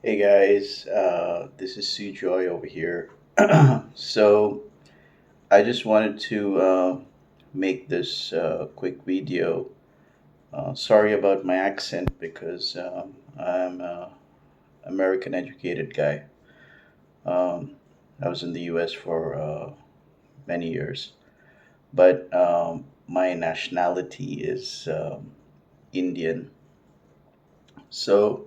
Hey guys, this is Sue Joy over here. So I just wanted to make this quick video. Sorry about my accent because I'm a American educated guy. Um, I was in the U.S. for many years, but my nationality is Indian. So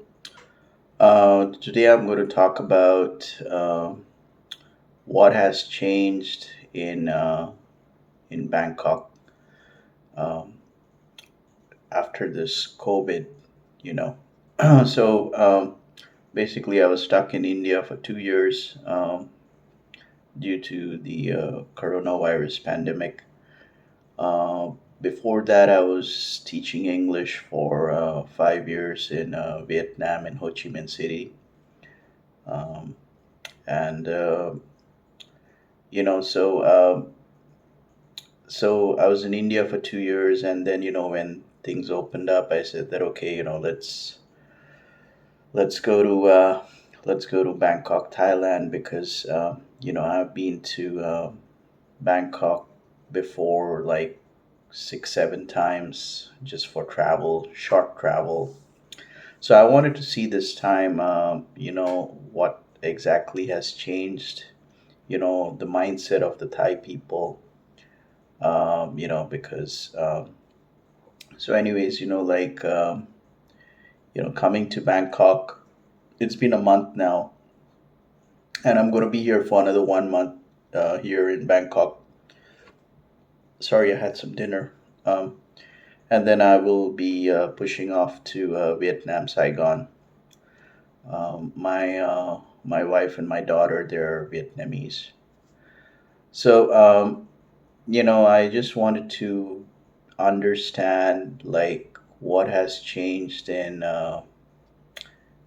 today I'm going to talk about what has changed in Bangkok um, after this COVID. You know, basically, I was stuck in India for 2 years due to the coronavirus pandemic. Before that, I was teaching English for 5 years in Vietnam in Ho Chi Minh City, um, and you know, so. So I was in India for 2 years, and then when things opened up, I said that okay, let's go to Bangkok, Thailand, because I've been to Bangkok before, like 6, 7 times, just for travel, short travel. So I wanted to see this time, what exactly has changed. The mindset of the Thai people. Because anyways, coming to Bangkok, it's been a month now, and I'm going to be here for another 1 month here in Bangkok. Sorry, I had some dinner. Um, and then I will be pushing off to Vietnam, Saigon. My wife and my daughter, they're Vietnamese. So, I just wanted to understand, like, what has changed in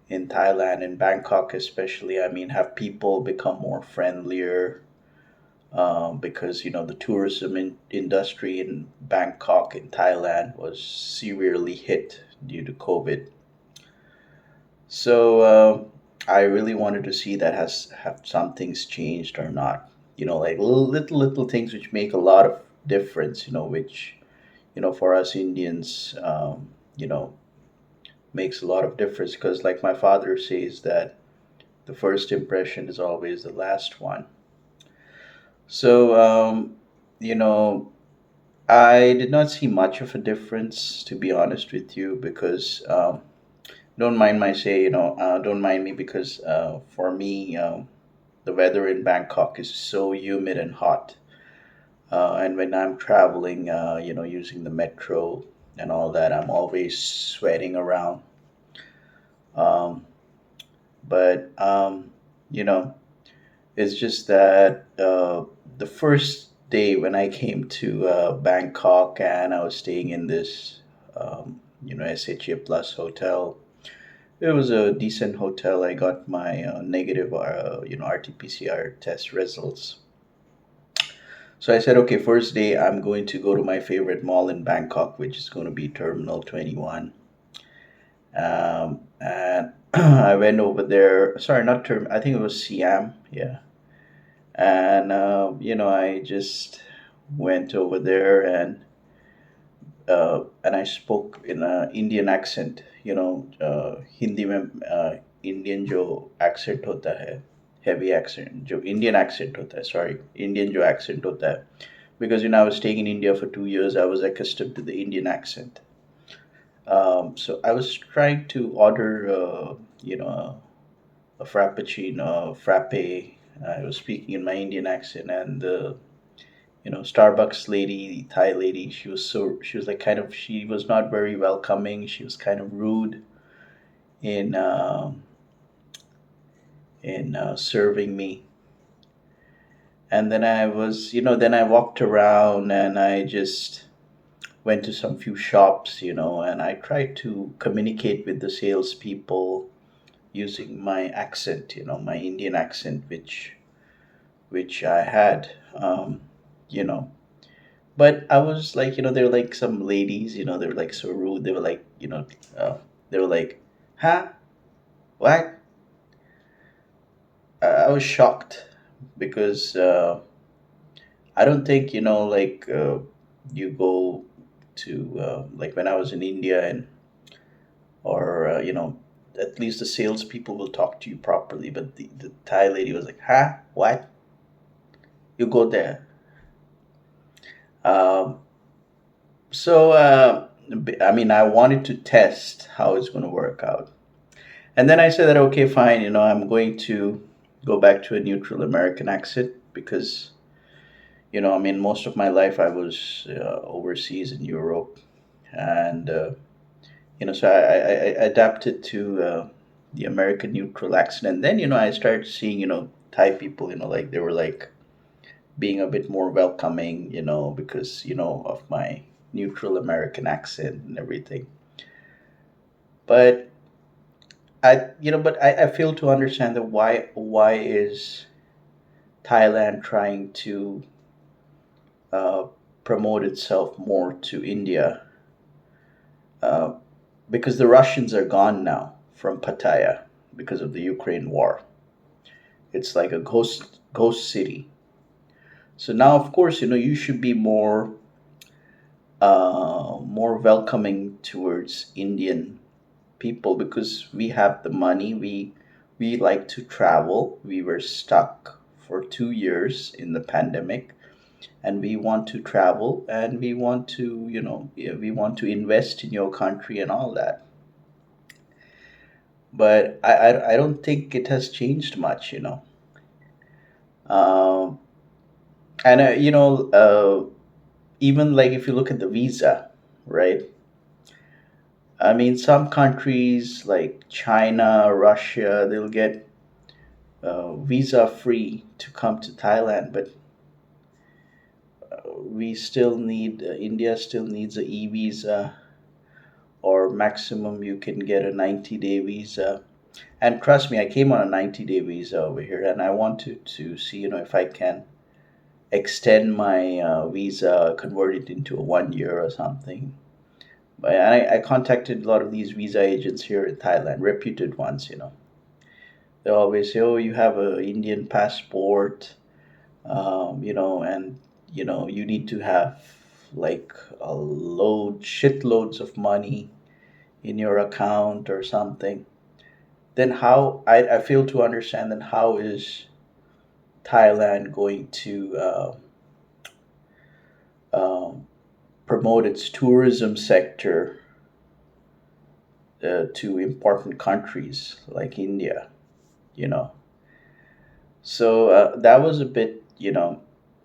Thailand, in Bangkok especially. I mean, have people become more friendlier? Because the tourism industry in Bangkok, in Thailand, was severely hit due to COVID. So I really wanted to see that has have some things changed or not. Like little things which make a lot of difference. Which for us Indians, makes a lot of difference, because like my father says that the first impression is always the last one. So, you know, I did not see much of a difference, to be honest with you, because don't mind my say, don't mind me, because for me, the weather in Bangkok is so humid and hot. And when I'm traveling, using the metro and all that, I'm always sweating around. Um, but, you know, It's just that the first day when I came to Bangkok, and I was staying in this, SHA Plus hotel. It was a decent hotel. I got my negative, RT-PCR test results. So I said, okay, first day I'm going to go to my favorite mall in Bangkok, which is going to be Terminal 21. And I went over there. Sorry, not Term. I think it was Siam. Yeah. And I just went over there, and I spoke in an Indian accent. Hindi में Indian जो accent होता है, heavy accent, जो Indian accent होता है, sorry, Indian जो accent होता है, because I was staying in India for 2 years. I was accustomed to the Indian accent. So I was trying to order a frappuccino, frappe. I was speaking in my Indian accent, and the Starbucks lady, Thai lady, she was like, kind of, she was not very welcoming. She was kind of rude in serving me. And then then I walked around, and I just went to some few shops, and I tried to communicate with the salespeople using my accent, my Indian accent, which I had. You know, But I was like, they were like some ladies, they were like so rude. They were like, they were like, huh? What? I was shocked because I don't think, you go to, like when I was in India, and or at least the salespeople will talk to you properly. But the Thai lady was like, "Huh? What? You go there?" Um, I mean, I wanted to test how it's going to work out. And then I said that, okay, fine, I'm going to go back to a neutral American accent because, I mean, most of my life I was overseas in Europe. And, so I adapted to the American neutral accent. And then, I started seeing, Thai people, like they were like being a bit more welcoming, because, of my neutral American accent and everything. But I fail to understand that why is Thailand trying to uh, promote itself more to India, uh, because the Russians are gone now from Pattaya because of the Ukraine war. It's like a ghost city. So now, of course, you should be more welcoming towards Indian people because we have the money. We like to travel. We were stuck for 2 years in the pandemic, and we want to travel, and we want to, yeah, we want to invest in your country and all that. But I don't think it has changed much, um, and even like if you look at the visa, right? I mean, some countries like China, Russia, they'll get visa free to come to Thailand, but we still need India still needs a e visa, or maximum you can get a 90-day visa. And trust me, I came on a 90-day visa over here, and I wanted to see, if I can extend my visa, convert it into a 1 year or something. But I contacted a lot of these visa agents here in Thailand, reputed ones. They always say, "Oh, you have a Indian passport, and you need to have like a shitloads of money in your account or something." Then how I fail to understand, then how is Thailand going to um, promote its tourism sector to important countries like India, you know? So that was a bit,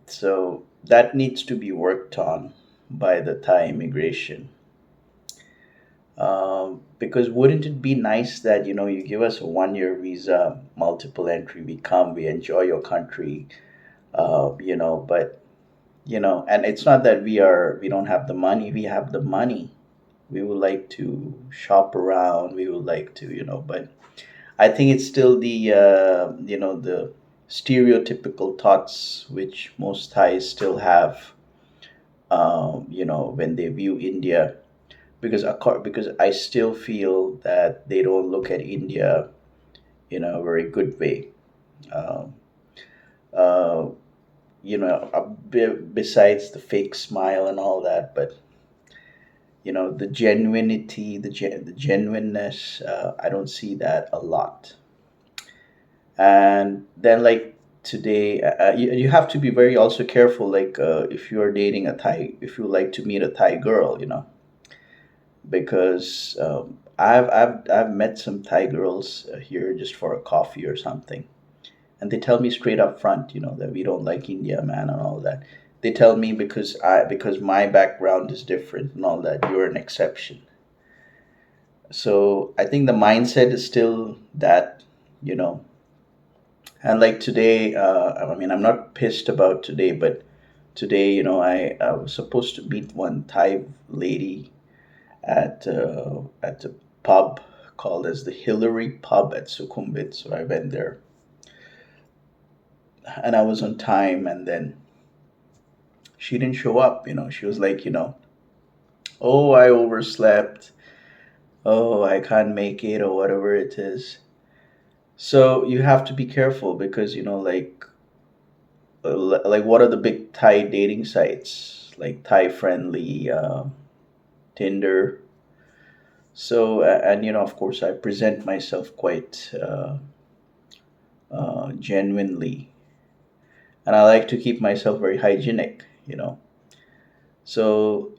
so that needs to be worked on by the Thai immigration. Because wouldn't it be nice that, you give us a 1 year visa, multiple entry, we come, we enjoy your country, but and it's not that we don't have the money, we have the money. We would like to shop around, we would like to, but I think it's still the stereotypical thoughts which most Thais still have, when they view India, because I still feel that they don't look at India in a very good way. Um, uh, besides the fake smile and all that, but the genuinity, the genuineness, I don't see that a lot. And then like today, you have to be very also careful, like if you are dating a Thai, if you like to meet a Thai girl, because I've met some Thai girls here just for a coffee or something, and they tell me straight up front, that we don't like India, man, and all that. They tell me because my background is different and all that. You're an exception. So I think the mindset is still that, you know. And like today, I mean, I'm not pissed about today, but today, I was supposed to meet one Thai lady at a pub called as the Hillary Pub at Sukhumvit. So I went there, and I was on time, and then she didn't show up. She was like, "Oh, I overslept. Oh, I can't make it," or whatever it is. So you have to be careful because like what are the big Thai dating sites like Thai friendly, Tinder. So and of course I present myself quite genuinely, and I like to keep myself very hygienic. So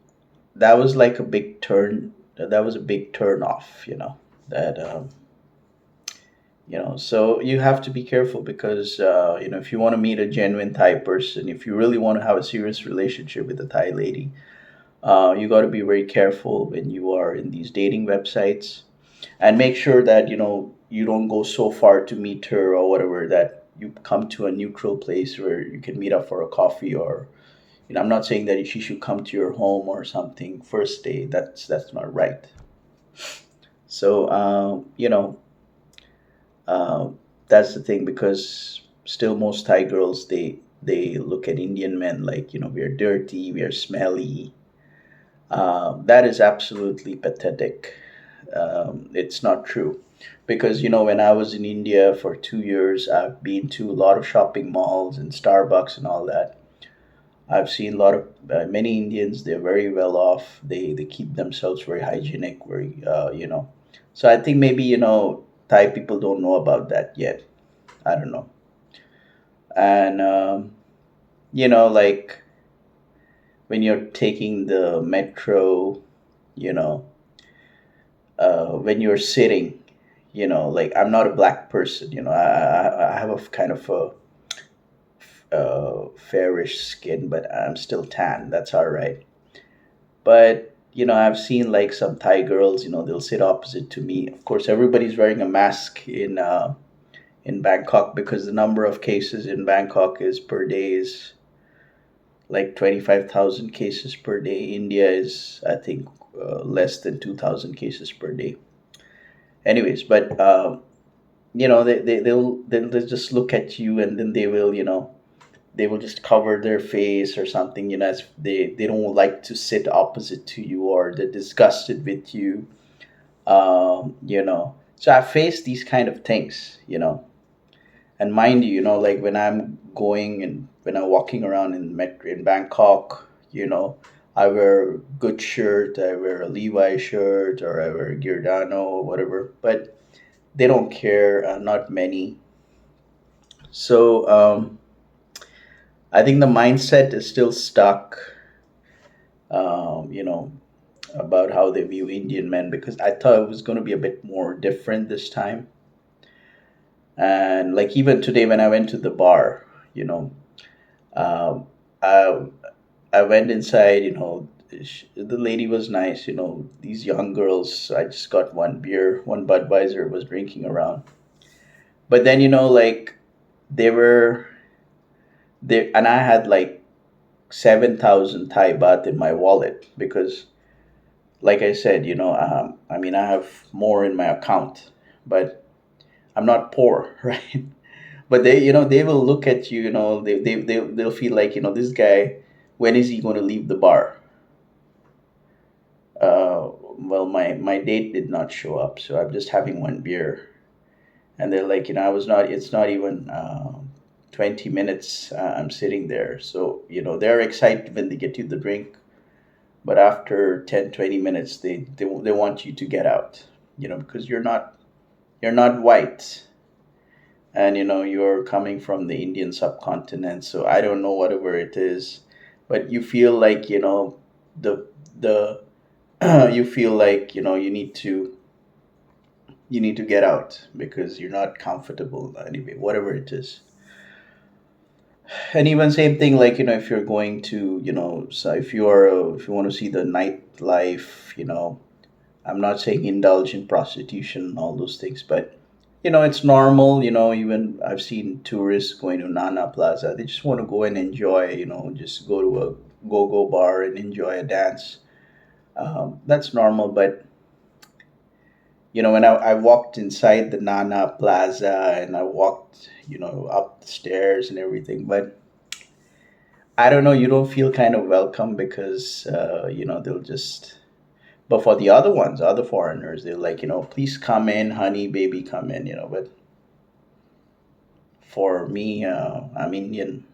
that was like a big turn. That was a big turn off. That So you have to be careful because if you want to meet a genuine Thai person, if you really want to have a serious relationship with a Thai lady, you got to be very careful when you are in these dating websites, and make sure that you don't go so far to meet her or whatever, that you come to a neutral place where you can meet up for a coffee, or I'm not saying that she should come to your home or something first day. That's not right. So uh, that's the thing, because still most Thai girls, they look at Indian men like we are dirty, we are smelly. That is absolutely pathetic. It's not true, because when I was in India for 2 years, I've been to a lot of shopping malls and Starbucks and all that. I've seen a lot of many Indians. They're very well off. They keep themselves very hygienic, very So I think maybe Thai people don't know about that yet. I don't know. And like when you're taking the metro, you know, when you're sitting, like I'm not a black person. I have a kind of a fairish skin, but I'm still tan. That's all right. But I've seen like some Thai girls. They'll sit opposite to me. Of course, everybody's wearing a mask in Bangkok, because the number of cases in Bangkok is per day is like 25,000 cases per day. India is, I think, less than 2,000 cases per day. Anyways, but they'll just look at you, and then they will just cover their face or something, as they don't like to sit opposite to you, or they're disgusted with you. So I face these kind of things. And mind you, like when I'm going and when I'm walking around in Bangkok, I wear a good shirt, I wear a Levi shirt, or I wear a Giordano or whatever, but they don't care, not many. So I think the mindset is still stuck, um, you know, about how they view Indian men, because I thought it was going to be a bit more different this time. And like even today when I went to the bar, you know, um, I I went inside. The lady was nice. These young girls. I just got one beer, one Budweiser was drinking around. But then like they were there, and I had like 7,000 Thai baht in my wallet, because like I said, I mean, I have more in my account, but I'm not poor, right? But they will look at you. They'll feel like, this guy, when is he going to leave the bar? Well, my date did not show up, so I'm just having one beer, and they're like, I was not. It's not even 20 minutes. I'm sitting there, so they're excited when they get you the drink, but after 10, 20 minutes, they want you to get out, because you're not white, and you're coming from the Indian subcontinent. So I don't know whatever it is, but you feel like the you feel like you need to get out because you're not comfortable anyway, whatever it is. And even same thing, like if you're going to, so if you want to see the nightlife, I'm not saying indulge in prostitution and all those things, but it's normal. Even I've seen tourists going to Nana Plaza. They just want to go and enjoy. Just go to a go-go bar and enjoy a dance. That's normal. But when I walked inside the Nana Plaza, and I walked, up the stairs and everything, but I don't know. You don't feel kind of welcome, because they'll just. But for the other ones, other foreigners, they're like, please come in, honey, baby, come in. But For me, I'm Indian.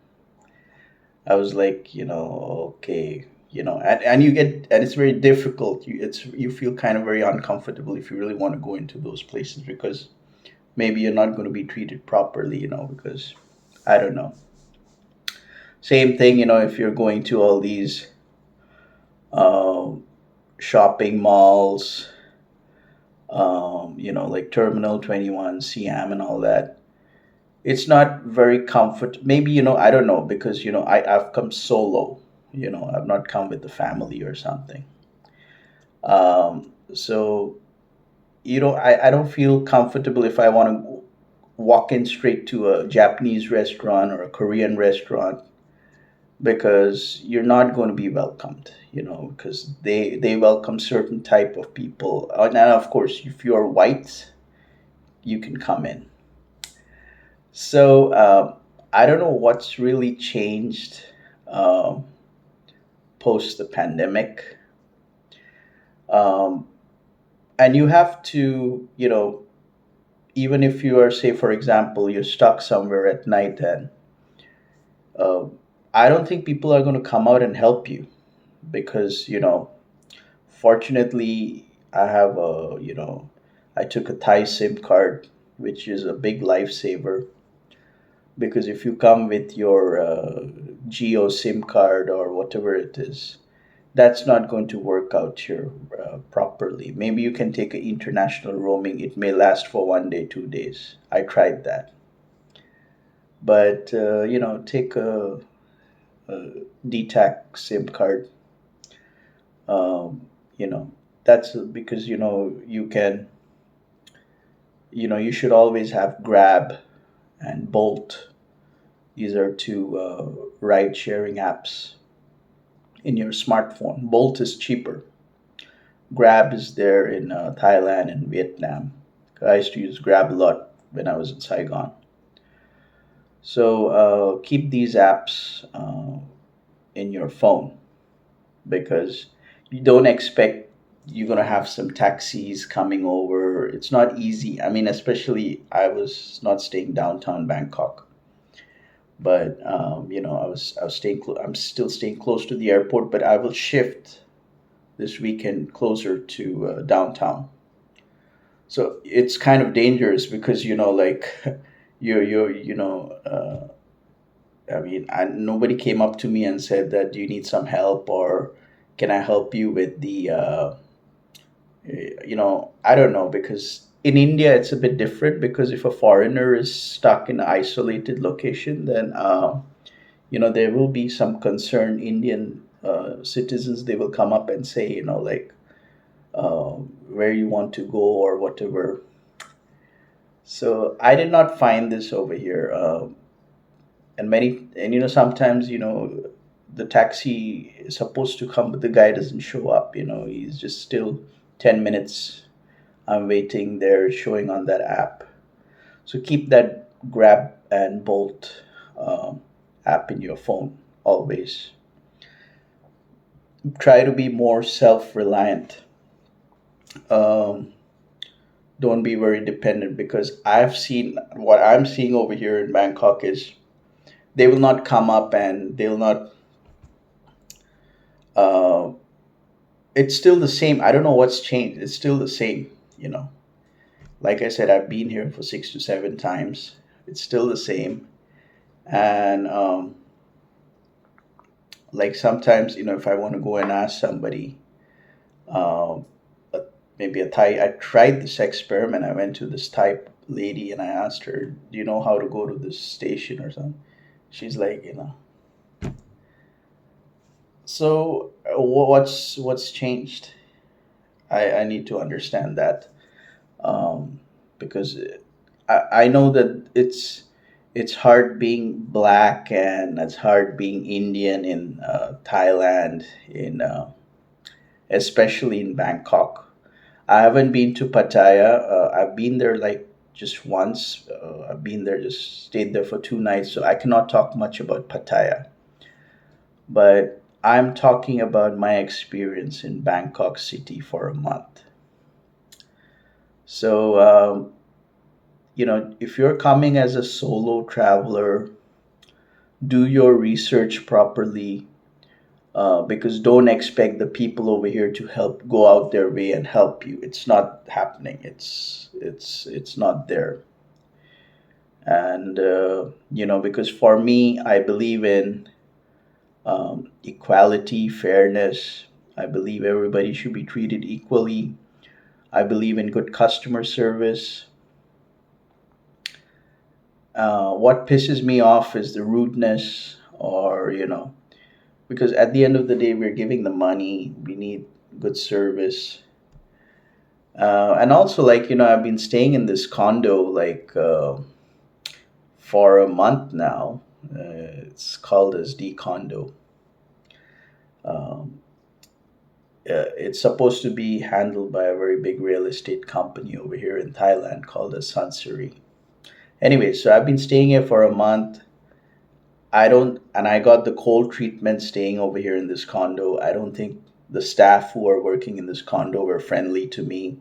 I was like, okay, and you get, and it's very difficult. You feel kind of very uncomfortable if you really want to go into those places because maybe you're not going to be treated properly, because I don't know. Same thing, if you're going to all these um, shopping malls, like Terminal 21, Siam, and all that. It's not very comfort. Maybe, I don't know, because, I've come solo. I've not come with the family or something. So, I don't feel comfortable if I want to walk in straight to a Japanese restaurant or a Korean restaurant because you're not going to be welcomed, because they welcome certain type of people. And of course, if you're white, you can come in. So I don't know what's really changed um, post the pandemic. Um, and you have to, even if you are, say, for example, you're stuck somewhere at night, and uh, I don't think people are going to come out and help you because, fortunately, I have I took a Thai SIM card, which is a big lifesaver because if you come with your Geo SIM card or whatever it is, that's not going to work out here properly. Maybe you can take an international roaming. It may last for 1 day, 2 days. I tried that, but take a DTAC SIM card. Um, you know, that's because you can. You should always have Grab and Bolt. These are two ride sharing apps in your smartphone. Bolt is cheaper. Grab is there in Thailand and Vietnam. I used to use Grab a lot when I was in Saigon. So keep these apps in your phone because you don't expect you're going to have some taxis coming over. It's not easy. I mean, especially I was not staying downtown Bangkok, but I was staying. I'm still staying close to the airport, but I will shift this weekend closer to downtown. So it's kind of dangerous because like you're I mean, nobody came up to me and said that do you need some help or can I help you with the I don't know because in India it's a bit different because if a foreigner is stuck in an isolated location, then there will be some concerned Indian citizens. They will come up and say, like uh, where you want to go or whatever. So I did not find this over here. And sometimes the taxi is supposed to come, but the guy doesn't show up. He's just still 10 minutes. I'm waiting there, showing on that app. So keep that Grab and Bolt app in your phone always. Try to be more self-reliant. Um, don't be very dependent because I've seen what I'm seeing over here in Bangkok is they will not come up and they'll not. Uh, it's still the same. I don't know what's changed. It's still the same. Like I said, I've been here for 6 to 7 times. It's still the same. And like sometimes, if I want to go and ask somebody, um, uh, maybe a Thai, I tried this experiment. I went to this Thai lady and I asked her, "Do you know how to go to this station or something?" She's like, So what's changed? I need to understand that because I know that it's hard being black and it's hard being Indian in Thailand, in especially in Bangkok. I haven't been to Pattaya. I've been there like just once. I've been there, just stayed there for 2 nights, so I cannot talk much about Pattaya. But I'm talking about my experience in Bangkok City for a month. So if you're coming as a solo traveler, do your research properly, because don't expect the people over here to help go out their way and help you. It's not happening. It's not there. And because for me, I believe in equality, fairness. I believe everybody should be treated equally. I believe in good customer service. What pisses me off is the rudeness, or because at the end of the day, we're giving the money. We need good service. And also, like, I've been staying in this condo, like, for a month now. It's called as D condo. Um, it's supposed to be handled by a very big real estate company over here in Thailand called as Sansari. Anyway, so I've been staying here for a month. And I got the cold treatment staying over here in this condo. I don't think the staff who are working in this condo were friendly to me.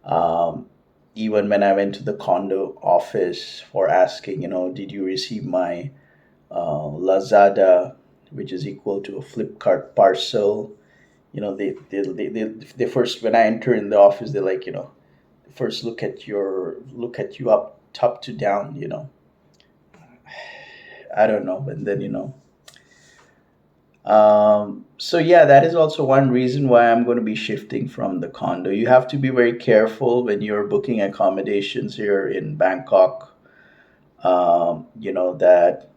Um, Even when I went to the condo office for asking, did you receive my Lazada, which is equal to a Flipkart parcel? They first, when I enter in the office, they're like, first look at you up top to down. I don't know, and then so yeah, that is also one reason why I'm going to be shifting from the condo. You have to be very careful when you're booking accommodations here in Bangkok. That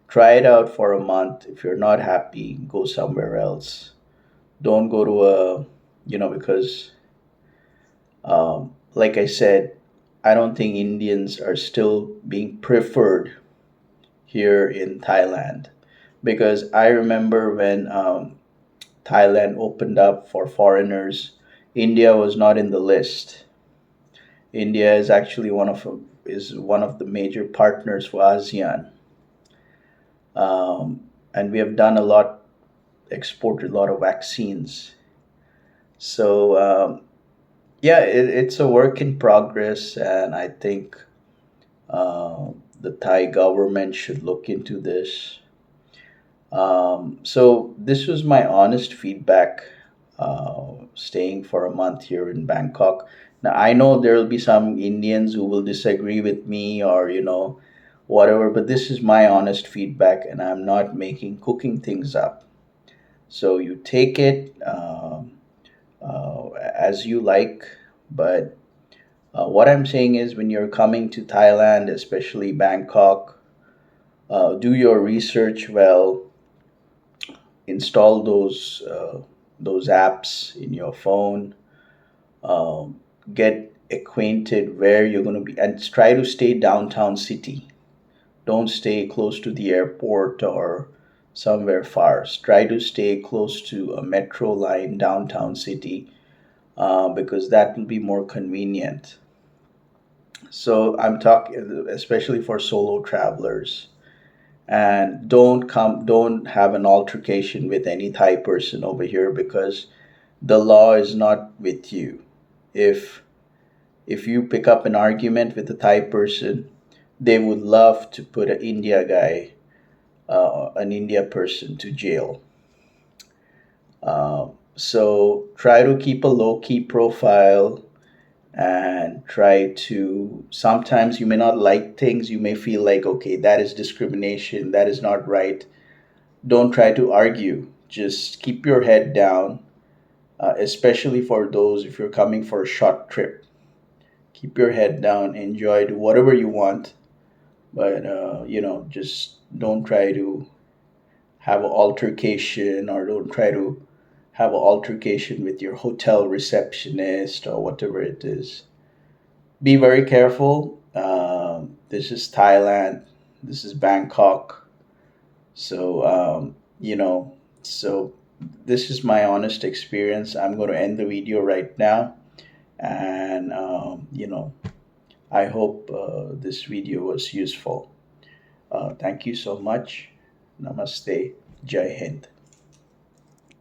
try it out for a month. If you're not happy, go somewhere else. Don't go to because like I said, I don't think Indians are still being preferred here in Thailand, because I remember when Thailand opened up for foreigners, India was not in the list. India is actually one of the major partners for ASEAN, and we have done a lot, exported a lot of vaccines. So yeah, it's a work in progress, and I think the Thai government should look into this. So this was my honest feedback, staying for a month here in Bangkok. Now I know there will be some Indians who will disagree with me, or whatever, but this is my honest feedback, and I'm not making cooking things up. So you take it as you like, but what I'm saying is, when you're coming to Thailand, especially Bangkok, do your research well. Install those apps in your phone. um, get acquainted where you're going to be, and try to stay downtown city. Don't stay close to the airport or somewhere far. Try to stay close to a metro line downtown city, because that will be more convenient. So I'm talking especially for solo travelers. And don't have an altercation with any Thai person over here, because the law is not with you. If if you pick up an argument with a Thai person, they would love to put an India person to jail. So try to keep a low key profile, and try to, sometimes you may not like things, you may feel like, okay, that is discrimination, that is not right. Don't try to argue. Just keep your head down, especially for those, if you're coming for a short trip. Keep your head down, enjoy, do whatever you want, but just don't try to have an altercation, or don't try to have an altercation with your hotel receptionist or whatever it is. Be very careful. This is Thailand. This is Bangkok. So so this is my honest experience. I'm going to end the video right now, and I hope this video was useful. Thank you so much. Namaste. Jai Hind.